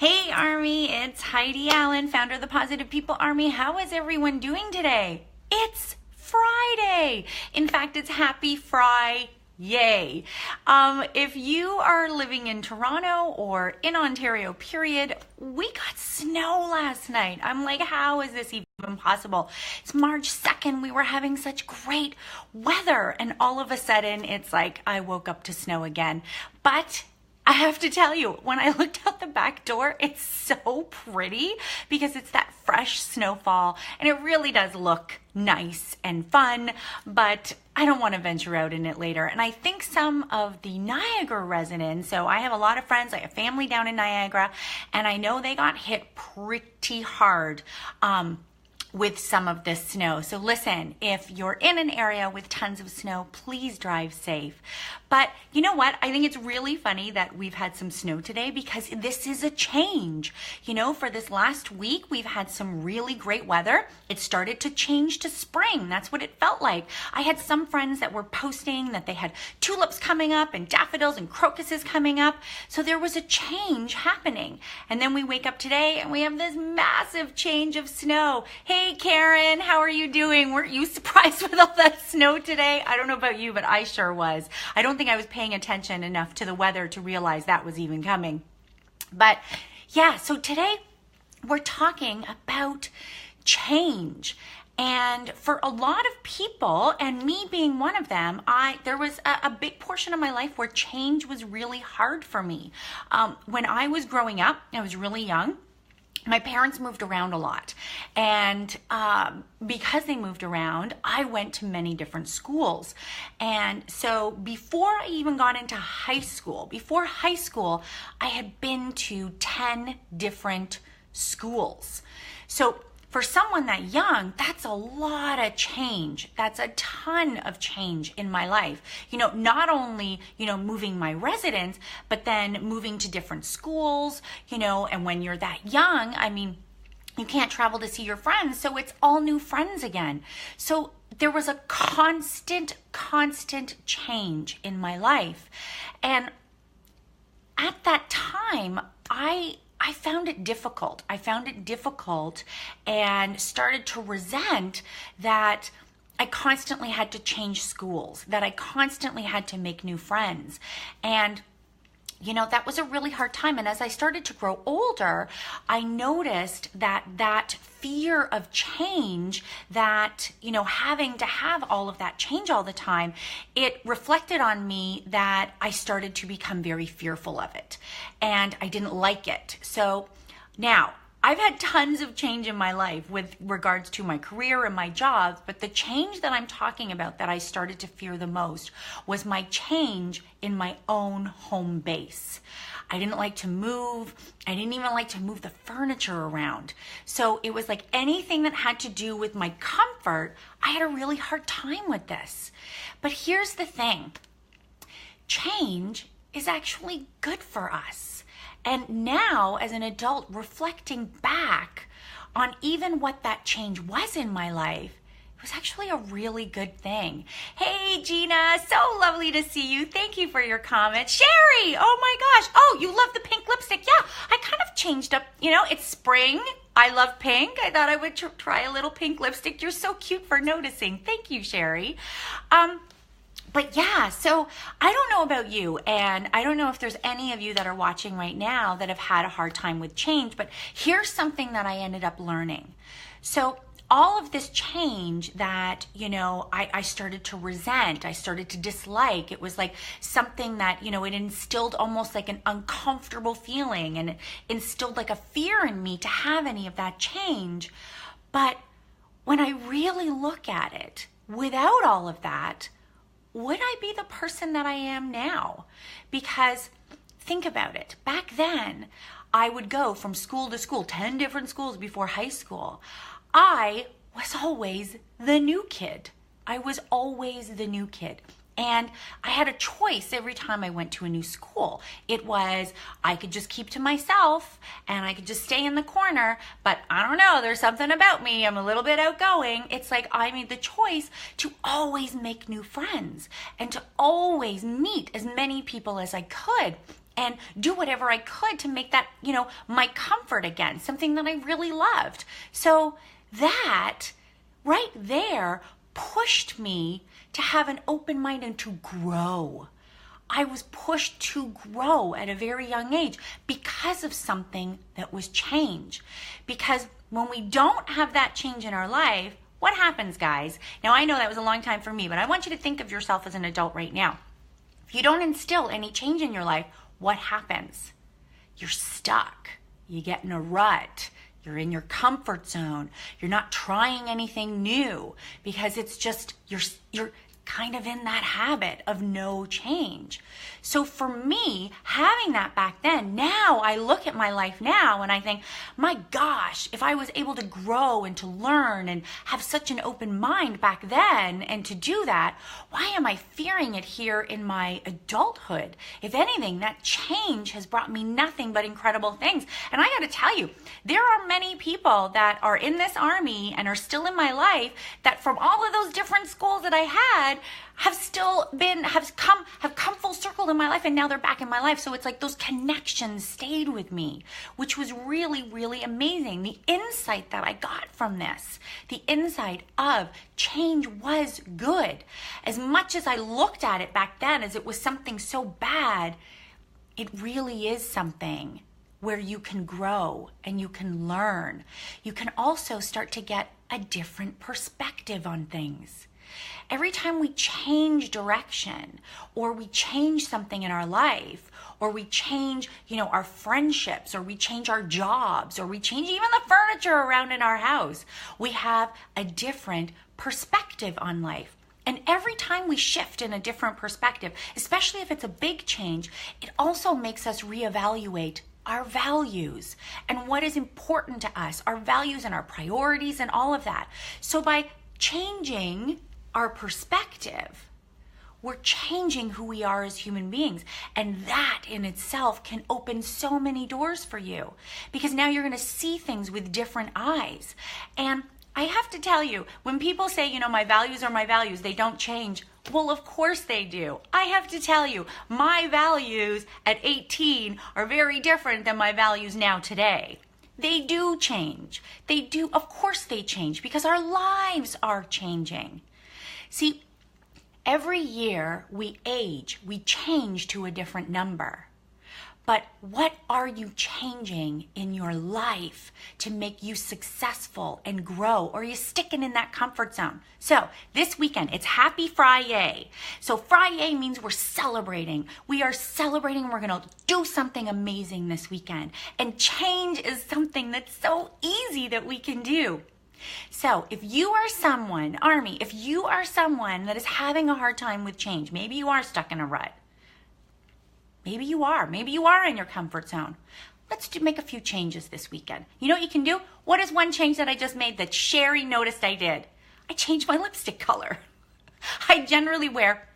Hey Army, it's Heidi Allen, founder of the Positive People Army. How is everyone doing today? It's Friday. In fact, it's happy FriYAY. If you are living in Toronto or in Ontario, period, we got snow last night. I'm like, how is this even possible? It's March 2nd. We were having such great weather, and all of a sudden, it's like I woke up to snow again. But I have to tell you, when I looked out the back door, it's so pretty because it's that fresh snowfall and it really does look nice and fun, but I don't want to venture out in it later. And I think some of the Niagara residents, so I have a lot of friends, I have family down in Niagara, and I know they got hit pretty hard with some of this snow. So listen, if you're in an area with tons of snow, please drive safe. But you know what? I think it's really funny that we've had some snow today because this is a change. You know, for this last week, we've had some really great weather. It started to change to spring. That's what it felt like. I had some friends that were posting that they had tulips coming up and daffodils and crocuses coming up. So there was a change happening. And then we wake up today and we have this massive change of snow. Hey Karen, how are you doing? Weren't you surprised with all that snow today? I don't know about you, but I sure was. I don't think I was paying attention enough to the weather to realize that was even coming. But yeah, so today we're talking about change. And for a lot of people, and me being one of them, there was a big portion of my life where change was really hard for me. When I was growing up, I was really young. My parents moved around a lot, and because they moved around, I went to many different schools. And so before I even got into high school, I had been to 10 different schools. So for someone that young, that's a lot of change. That's a ton of change in my life. You know, not only, moving my residence, but then moving to different schools, and when you're that young, I mean, you can't travel to see your friends. So it's all new friends again. So there was a constant change in my life. And at that time, I found it difficult. And started to resent that I constantly had to change schools, that I constantly had to make new friends. And that was a really hard time. And as I started to grow older, I noticed that fear of change, that, having to have all of that change all the time, it reflected on me that I started to become very fearful of it. And I didn't like it. So now, I've had tons of change in my life with regards to my career and my jobs, but the change that I'm talking about that I started to fear the most was my change in my own home base. I didn't like to move. I didn't even like to move the furniture around. So it was like anything that had to do with my comfort, I had a really hard time with this. But here's the thing. Change is actually good for us. And now, as an adult, reflecting back on even what that change was in my life, it was actually a really good thing. Hey, Gina, so lovely to see you. Thank you for your comment. Sherry, oh my gosh. Oh, you love the pink lipstick. Yeah, I kind of changed up. It's spring. I love pink. I thought I would try a little pink lipstick. You're so cute for noticing. Thank you, Sherry. But yeah, so I don't know about you, and I don't know if there's any of you that are watching right now that have had a hard time with change, but here's something that I ended up learning. So all of this change that, I started to resent, I started to dislike, it was like something that, it instilled almost like an uncomfortable feeling, and it instilled like a fear in me to have any of that change. But when I really look at it, without all of that, would I be the person that I am now? Because think about it. Back then, I would go from school to school, 10 different schools before high school. I was always the new kid. And I had a choice every time I went to a new school. It was, I could just keep to myself and I could just stay in the corner, but I don't know, there's something about me. I'm a little bit outgoing. It's like I made the choice to always make new friends and to always meet as many people as I could. and do whatever I could to make that, my comfort again, something that I really loved. So that right there pushed me to have an open mind and to grow. I was pushed to grow at a very young age because of something that was change. Because when we don't have that change in our life, what happens, guys? Now, I know that was a long time for me, but I want you to think of yourself as an adult right now. If you don't instill any change in your life, what happens? You're stuck. You get in a rut. You're in your comfort zone. You're not trying anything new because it's just, you're kind of in that habit of no change. So for me, having that back then, now I look at my life now and I think, my gosh, if I was able to grow and to learn and have such an open mind back then and to do that, why am I fearing it here in my adulthood? If anything, that change has brought me nothing but incredible things. And I got to tell you, there are many people that are in this army and are still in my life that from all of those different schools that I had have come full circle in my life, and now they're back in my life. So it's like those connections stayed with me, which was really, really amazing. The insight that I got from this, the insight of change was good. As much as I looked at it back then as it was something so bad, it really is something where you can grow and you can learn. You can also start to get a different perspective on things. Every time we change direction or we change something in our life or we change, our friendships or we change our jobs or we change even the furniture around in our house, we have a different perspective on life. And every time we shift in a different perspective, especially if it's a big change, it also makes us reevaluate our values and what is important to us, our values and our priorities and all of that. So by changing our perspective, we're changing who we are as human beings. And that in itself can open so many doors for you because now you're going to see things with different eyes. And I have to tell you, when people say, my values are my values, they don't change. Well, of course they do. I have to tell you, my values at 18 are very different than my values now today. They do change. They do, of course they change because our lives are changing. See, every year we age, we change to a different number. But what are you changing in your life to make you successful and grow? Or are you sticking in that comfort zone? So this weekend, it's Happy FriYAY. So FriYAY means we're celebrating. We are celebrating. We're going to do something amazing this weekend. And change is something that's so easy that we can do. So if you are someone, Army, if you are someone that is having a hard time with change, maybe you are stuck in a rut. Maybe you are in your comfort zone. Let's make a few changes this weekend. You know what you can do? What is one change that I just made that Sherry noticed I did? I changed my lipstick color. I generally wear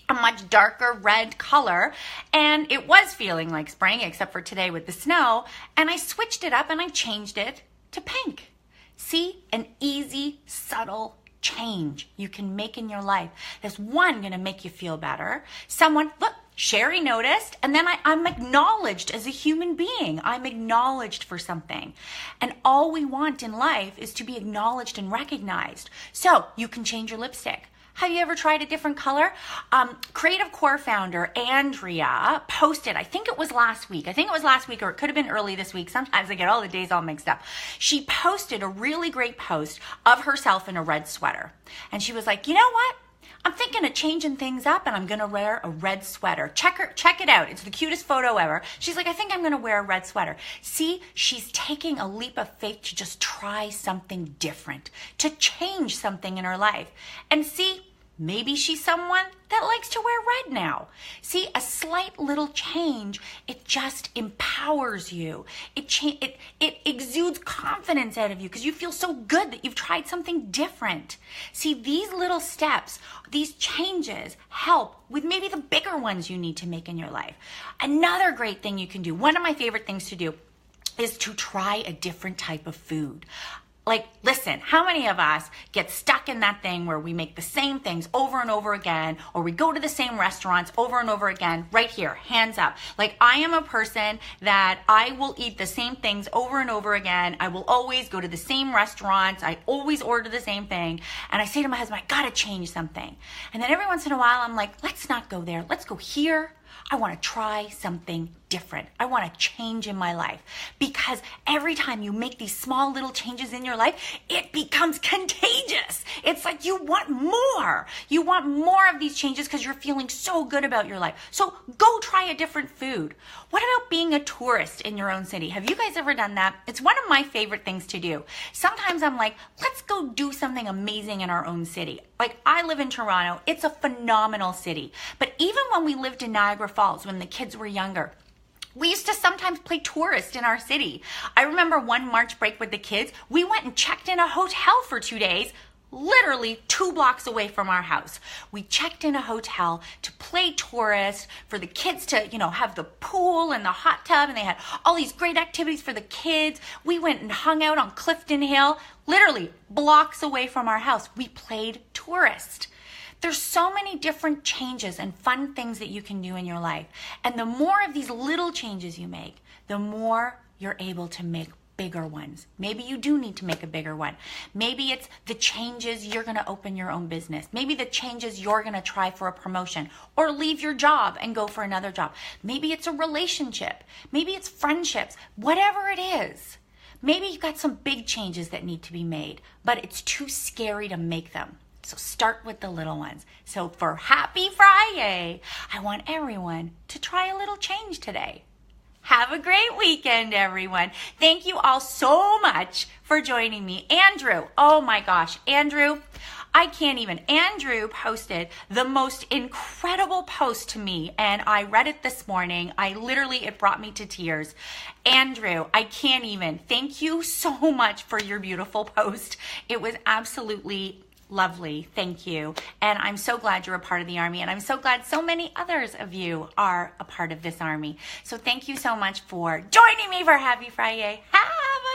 a much darker red color, and it was feeling like spring, except for today with the snow, and I switched it up and I changed it to pink. See, an easy, subtle change you can make in your life. There's one going to make you feel better. Look, Sherry noticed, and then I'm acknowledged as a human being. I'm acknowledged for something. And all we want in life is to be acknowledged and recognized. So you can change your lipstick. Have you ever tried a different color? Creative Core founder Andrea posted, I think it was last week, or it could have been early this week. Sometimes I get all the days all mixed up. She posted a really great post of herself in a red sweater. And she was like, you know what? I'm thinking of changing things up and I'm going to wear a red sweater. Check it out. It's the cutest photo ever. She's like, I think I'm going to wear a red sweater. See, she's taking a leap of faith to just try something different, to change something in her life. And see, maybe she's someone that likes to wear red now. See, a slight little change, it just empowers you. It exudes confidence out of you because you feel so good that you've tried something different. See, these little steps, these changes help with maybe the bigger ones you need to make in your life. Another great thing you can do, one of my favorite things to do, is to try a different type of food. Like, listen, how many of us get stuck in that thing where we make the same things over and over again, or we go to the same restaurants over and over again? Right here, hands up. Like, I am a person that I will eat the same things over and over again. I will always go to the same restaurants. I always order the same thing. And I say to my husband, I gotta change something. And then every once in a while, I'm like, let's not go there. Let's go here. I want to try something different. I want to change in my life, because every time you make these small little changes in your life, it becomes contagious. It's like you want more. You want more of these changes because you're feeling so good about your life. So go try a different food. What about being a tourist in your own city? Have you guys ever done that? It's one of my favorite things to do. Sometimes I'm like, let's go do something amazing in our own city. Like, I live in Toronto. It's a phenomenal city. But even when we lived in Niagara Falls, when the kids were younger, we used to sometimes play tourist in our city. I remember one March break with the kids, we went and checked in a hotel for 2 days, literally 2 blocks away from our house. We checked in a hotel to play tourist, for the kids to, have the pool and the hot tub, and they had all these great activities for the kids. We went and hung out on Clifton Hill, literally blocks away from our house. We played tourist. There's so many different changes and fun things that you can do in your life. And the more of these little changes you make, the more you're able to make bigger ones. Maybe you do need to make a bigger one. Maybe it's the changes you're going to open your own business. Maybe the changes you're going to try for a promotion or leave your job and go for another job. Maybe it's a relationship. Maybe it's friendships. Whatever it is. Maybe you've got some big changes that need to be made, but it's too scary to make them. So start with the little ones. So for Happy FriYAY, I want everyone to try a little change today. Have a great weekend, everyone. Thank you all so much for joining me. Andrew, oh my gosh, Andrew, I can't even. Andrew posted the most incredible post to me, and I read it this morning. It brought me to tears. Andrew, I can't even. Thank you so much for your beautiful post. It was absolutely lovely. Thank you. And I'm so glad you're a part of the Army, and I'm so glad so many others of you are a part of this Army. So thank you so much for joining me for Happy FriYAY. Have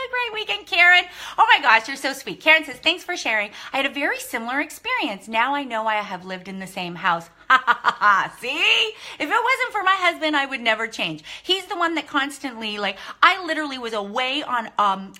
a great weekend, Karen. Oh my gosh, you're so sweet. Karen says, thanks for sharing. I had a very similar experience. Now I know I have lived in the same house. Ha ha ha ha. See? If it wasn't for my husband, I would never change. He's the one that constantly, I literally was away on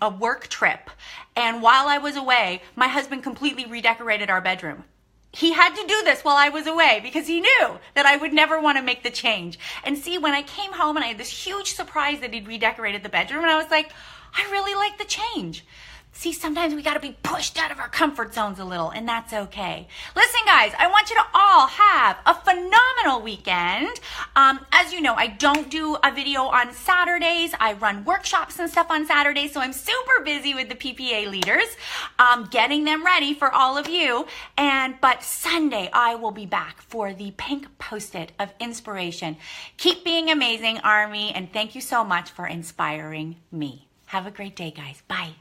a work trip. And while I was away, my husband completely redecorated our bedroom. He had to do this while I was away because he knew that I would never want to make the change. And see, when I came home and I had this huge surprise that he'd redecorated the bedroom, and I was like, I really like the change. See, sometimes we got to be pushed out of our comfort zones a little, and that's okay. Listen, guys, I want you to all have a phenomenal weekend. As you know, I don't do a video on Saturdays. I run workshops and stuff on Saturdays, so I'm super busy with the PPA leaders, getting them ready for all of you. But Sunday, I will be back for the pink Post-it of inspiration. Keep being amazing, Army, and thank you so much for inspiring me. Have a great day, guys. Bye.